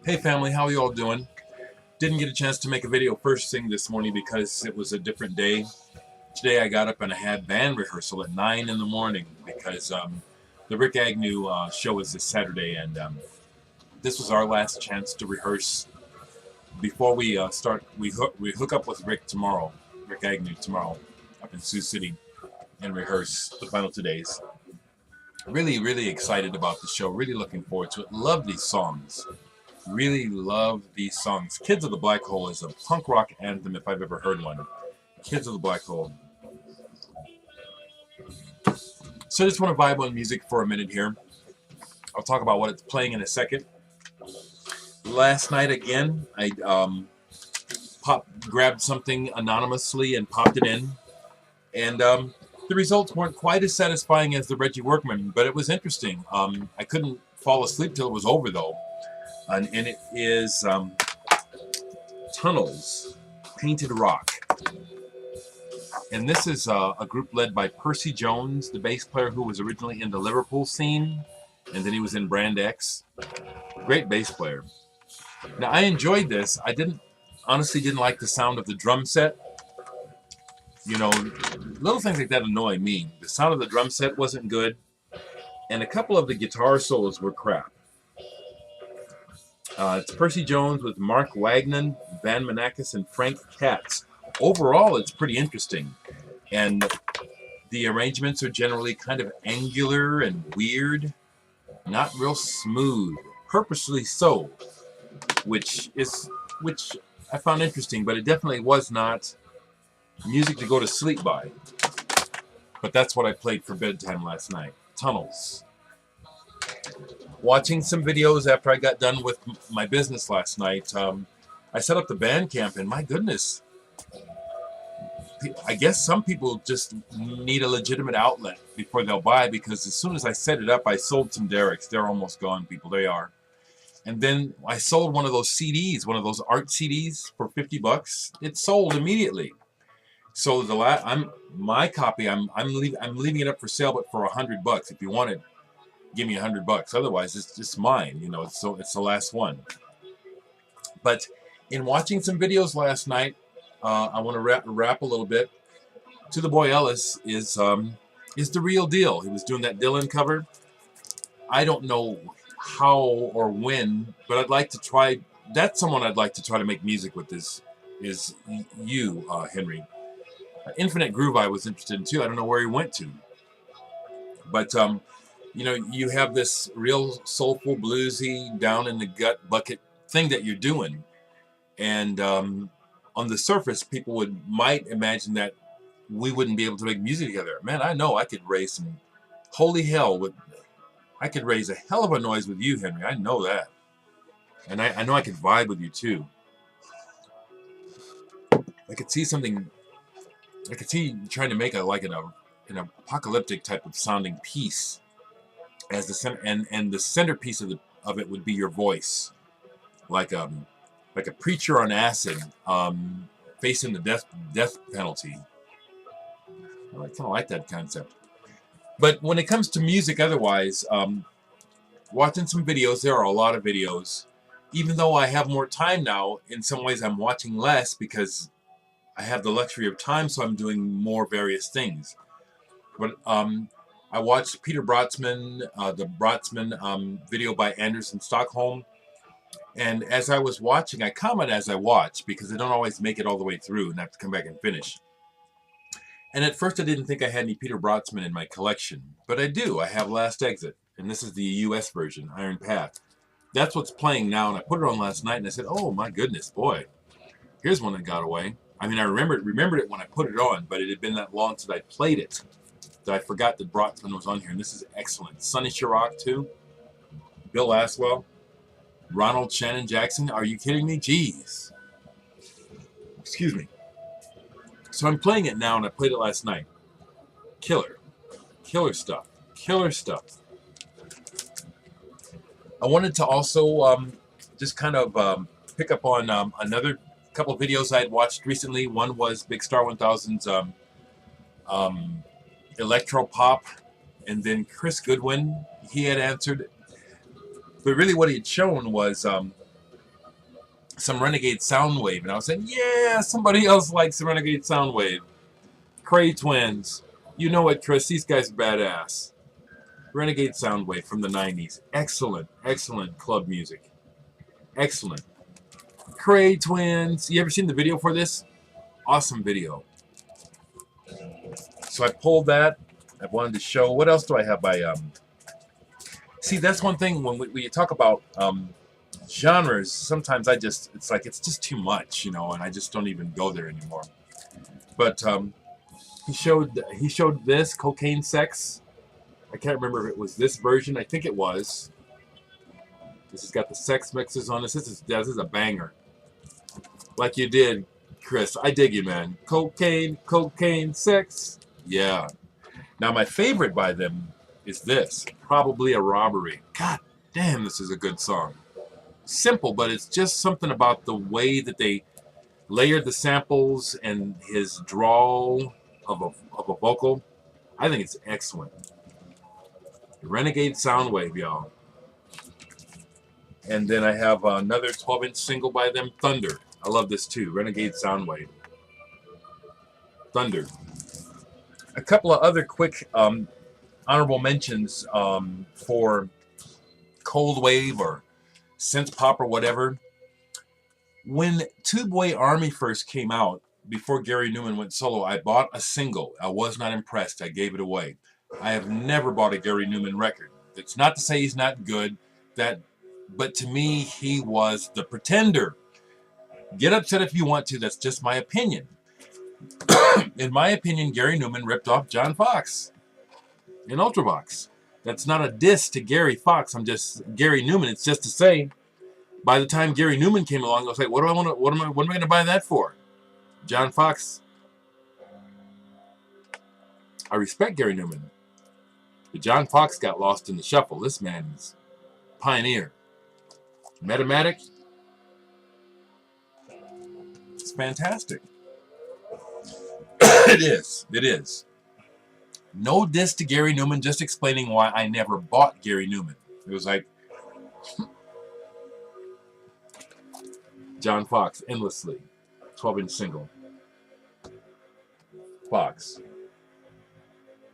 Hey family, how are you all doing? Didn't get a chance to make a video first thing this morning because it was a different day. Today I got up and I had band rehearsal at 9 in the morning because the Rick Agnew show is this Saturday, and this was our last chance to rehearse before we start. We hook up with Rick Agnew tomorrow up in Sioux City, and rehearse the final 2 days. Really excited about the show, really looking forward to it. Love these songs. Really love these songs. Kids of the Black Hole is a punk rock anthem if I've ever heard one. Kids of the Black Hole. So I just want to vibe on music for a minute here. I'll talk about what it's playing in a second. Last night again, I grabbed something anonymously and popped it in. And the results weren't quite as satisfying as the Reggie Workman, but it was interesting. I couldn't fall asleep till it was over though. And it is Tunnels, Painted Rock. And this is a group led by Percy Jones, the bass player who was originally in the Liverpool scene, and then he was in Brand X. Great bass player. Now, I enjoyed this. I honestly didn't like the sound of the drum set. You know, little things like that annoy me. The sound of the drum set wasn't good, and a couple of the guitar solos were crap. It's Percy Jones with Mark Wagnon, Van Manakis, and Frank Katz. Overall, it's pretty interesting. And the arrangements are generally kind of angular and weird. Not real smooth. Purposely so. Which I found interesting, but it definitely was not music to go to sleep by. But that's what I played for bedtime last night. Tunnels. Watching some videos after I got done with my business last night, I set up the Bandcamp, and my goodness, I guess some people just need a legitimate outlet before they'll buy, because as soon as I set it up, I sold some Derecks. They're almost gone, people. They are. And then I sold one of those CDs, one of those art CDs for $50. It sold immediately. So my copy, I'm leaving it up for sale, but for $100. If you want it, give me $100. Otherwise, it's just mine. You know, it's the last one. But in watching some videos last night, I want to rap a little bit. To the Boy Ellis is the real deal. He was doing that Dylan cover. I don't know how or when, but I'd like to try. That's someone I'd like to try to make music with. Is you, Henry? Infinite Groove I was interested in too. I don't know where he went to, but you know, you have this real soulful, bluesy, down in the gut bucket thing that you're doing, and on the surface, people might imagine that we wouldn't be able to make music together. Man, I know I could raise some holy hell I could raise a hell of a noise with you, Henry. I know that, and I know I could vibe with you too. I could see something. I could see you trying to make an apocalyptic type of sounding piece as the center, and the centerpiece of it would be your voice, like a preacher on acid, facing the death penalty. I kind of like that concept. But when it comes to music, otherwise, watching some videos, there are a lot of videos. Even though I have more time now, in some ways I'm watching less because I have the luxury of time, so I'm doing more various things. But I watched Peter Brotzman, the Brotzman video by Anderson Stockholm. And as I was watching, I comment as I watch because I don't always make it all the way through and have to come back and finish. And at first I didn't think I had any Peter Brotzman in my collection, but I do. I have Last Exit, and this is the US version, Iron Path. That's what's playing now, and I put it on last night, and I said, oh my goodness, boy, here's one that got away. I mean, I remembered it when I put it on, but it had been that long since I played it that I forgot that Brotzman was on here, and this is excellent. Sonny Chirac, too. Bill Aswell. Ronald Shannon Jackson. Are you kidding me? Jeez. Excuse me. So I'm playing it now, and I played it last night. Killer. Killer stuff. Killer stuff. I wanted to also just kind of pick up on another couple of videos I had watched recently. One was Big Star 1000's Electro Pop, and then Chris Goodwin. He had answered But really what he had shown was some Renegade Soundwave. And I was saying, yeah, somebody else likes the Renegade Soundwave. Cray Twins. You know what, Chris? These guys are badass. Renegade Soundwave from the 90s. Excellent, excellent club music. Excellent. Cray Twins. You ever seen the video for this? Awesome video. So I pulled that. I wanted to show. What else do I have by... See, that's one thing when you talk about genres, sometimes it's like it's just too much, you know, and I just don't even go there anymore. But he showed this, Cocaine Sex. I can't remember if it was this version. I think it was. This has got the sex mixes on this. This is a banger. Like you did, Chris. I dig you, man. Cocaine Sex. Yeah. Now my favorite by them is this. Probably a Robbery. God damn, this is a good song. Simple, but it's just something about the way that they layered the samples and his drawl of a vocal. I think it's excellent. Renegade Soundwave, y'all. And then I have another 12-inch single by them, Thunder. I love this too, Renegade Soundwave. Thunder. A couple of other quick honorable mentions for Cold Wave or synth pop or whatever. When Two Boy Army first came out, before Gary Newman went solo, I bought a single. I was not impressed. I gave it away. I have never bought a Gary Newman record. It's not to say he's not good, but to me, he was the pretender. Get upset if you want to. That's just my opinion. In my opinion, Gary Newman ripped off John Fox in Ultravox. That's not a diss to Gary Fox. I'm just Gary Newman. It's just to say, by the time Gary Newman came along, I was like, what am I going to buy that for? John Fox. I respect Gary Newman, but John Fox got lost in the shuffle. This man is pioneer. Metamatic. It's fantastic. It is. It is. No diss to Gary Newman, just explaining why I never bought Gary Newman. It was like John Fox, Endlessly, 12-inch single. Fox.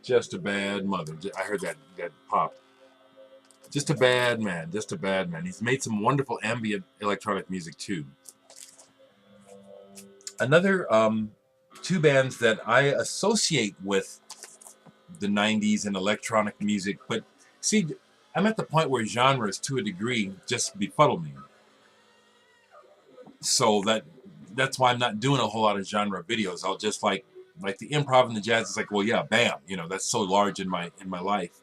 Just a bad mother. I heard that pop. Just a bad man. Just a bad man. He's made some wonderful ambient electronic music too. Another two bands that I associate with the 90s and electronic music, but see, I'm at the point where genres to a degree just befuddle me. So that's why I'm not doing a whole lot of genre videos. I'll just like the improv and the jazz is like, well, yeah, bam, you know, that's so large in my life.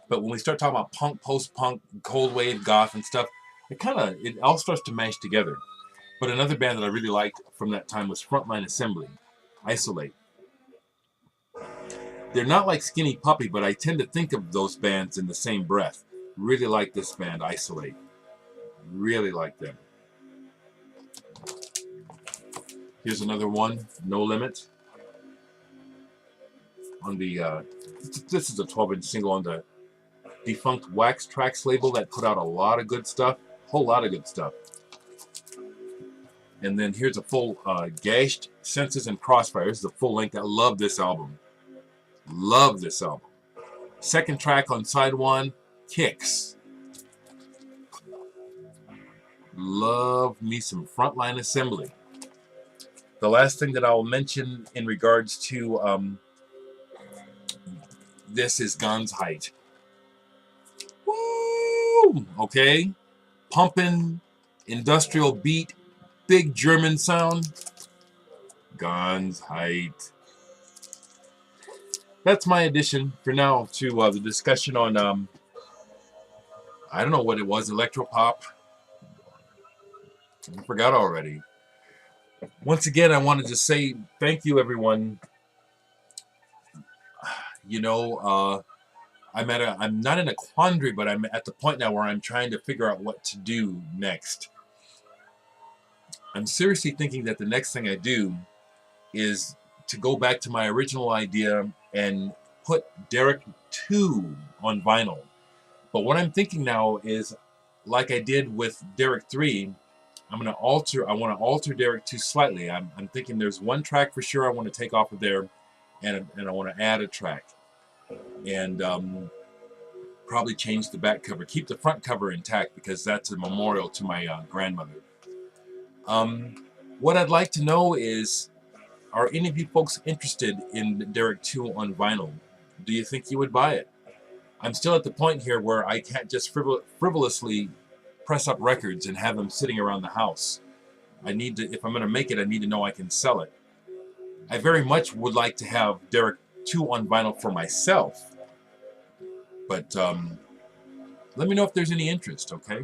But when we start talking about punk, post-punk, cold wave, goth and stuff, it all starts to mash together. But another band that I really liked from that time was Frontline Assembly, Isolate. They're not like Skinny Puppy, but I tend to think of those bands in the same breath. Really like this band, Isolate. Really like them. Here's another one, No Limit. On the this is a 12-inch single on the defunct Wax Trax label that put out a lot of good stuff, whole lot of good stuff. And then here's a full Gashed Senses and Crossfire. This is a full length. I love this album. Love this album. Second track on side one, Kicks. Love me some Frontline Assembly. The last thing that I'll mention in regards to this is Guns Height. Woo! Okay. Pumping, industrial beat, big German sound. Guns Height. That's my addition for now to the discussion on, I don't know what it was, electropop. I forgot already. Once again, I wanted to say thank you, everyone. You know, I'm not in a quandary, but I'm at the point now where I'm trying to figure out what to do next. I'm seriously thinking that the next thing I do is to go back to my original idea and put Dereck 2 on vinyl. But what I'm thinking now is like I did with Dereck 3, I want to alter Dereck 2 slightly. I'm thinking there's one track for sure I want to take off of there, and I want to add a track. And probably change the back cover. Keep the front cover intact because that's a memorial to my grandmother. What I'd like to know is, are any of you folks interested in Dereck 2 on vinyl? Do you think you would buy it? I'm still at the point here where I can't just frivolously press up records and have them sitting around the house. I need to, if I'm going to make it, I need to know I can sell it. I very much would like to have Dereck 2 on vinyl for myself. But let me know if there's any interest, okay?